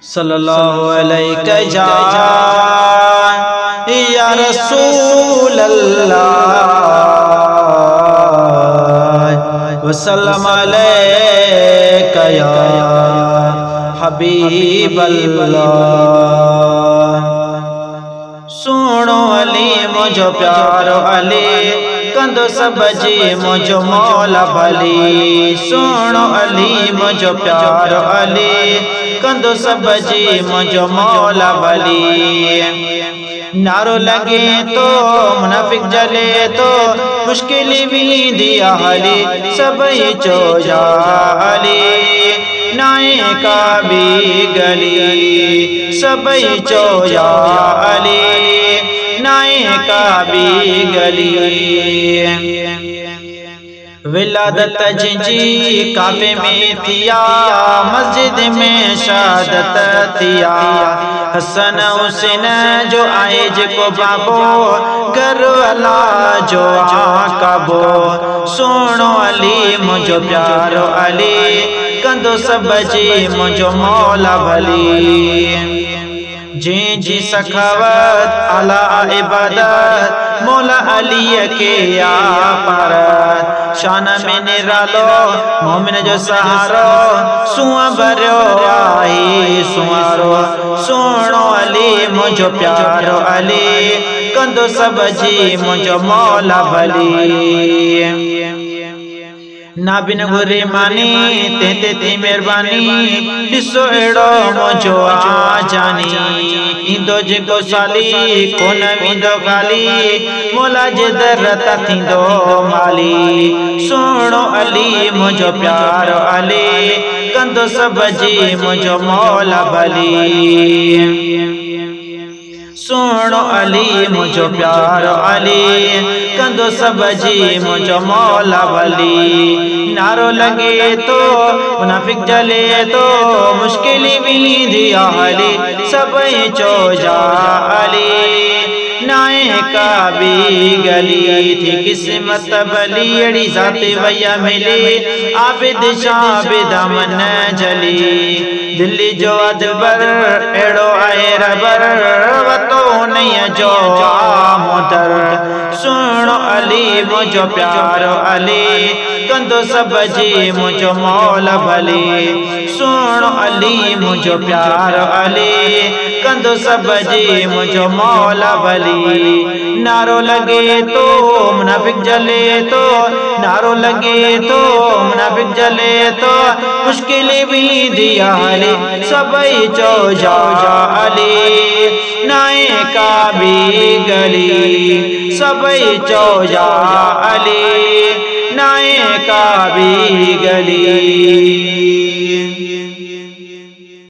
सल्लल्लाहु अलैहि या रसूल अल्लाह वसल्लम अलैका या हबीब अल्लाह। सुनो अली मुझो प्यारो अली कंदो सब जी मुझो मौला भली। सुनो अली मुझो प्यारो अली कंदो सब जी मुझो मौला भली। नारो लगे तो मुनाफिक जले तो मुश्किल भी दिया हली सब चो जा अली नाए का भी गली सब चो जा अली नाए का भी गली। विलादत जी काबे में थिया मस्जिद में शहादत थिया हसन हुसैन जो आए को बाबो घर वाला जो आकाबो। सुनो अली मुझो प्यारो अली कंदो सब जी मुझो मौला भली। जी जी सखावत अला इबादत मौला अली के परत शान में निरालो मोमिन जो सहारो सुआ भरो आई सुआरो। सुनो अली मुझो प्यारो अली कंदो सब जी मुझो मौला भली। नाबिन गुरे मानी तेते ती मेहरबानी दिसो एड़ो मुझो आ जानी इंदो जेको साली कोन विंदो खाली मौला जे दरता थींदो माली। सुनो अली मुझो प्यारो अली कंदो सब जी मुझो मौला भली। सुनो अली मुझो प्यारो अली कंदो सब जी मुझो मौला भली। नारो लगे तो मुनाफिक जले तो मुश्किल भी दिया हली सब चो जा अली नाए का भी गली थी किस्मत भली अड़ी जाते वैया मिली आबिद शाबिद मन जली। दिल्ली जो अदबर एड़ो आए रबर वतो नहीं जो मोदर। सुनो अली मुझो प्यारो अली कंदो सब जी मुझो मौला भली। सुनो अली मुझो प्यारो अली कंदो सब जी मुझो मौला भली। नारो लगे तो मुनाफिक जले तो नारो लगे तो मुनाफिक जले तो मुश्किल भी दिया हली सब चो जा अली नाए का भी गली सब चो जा अली नाए का भी गली।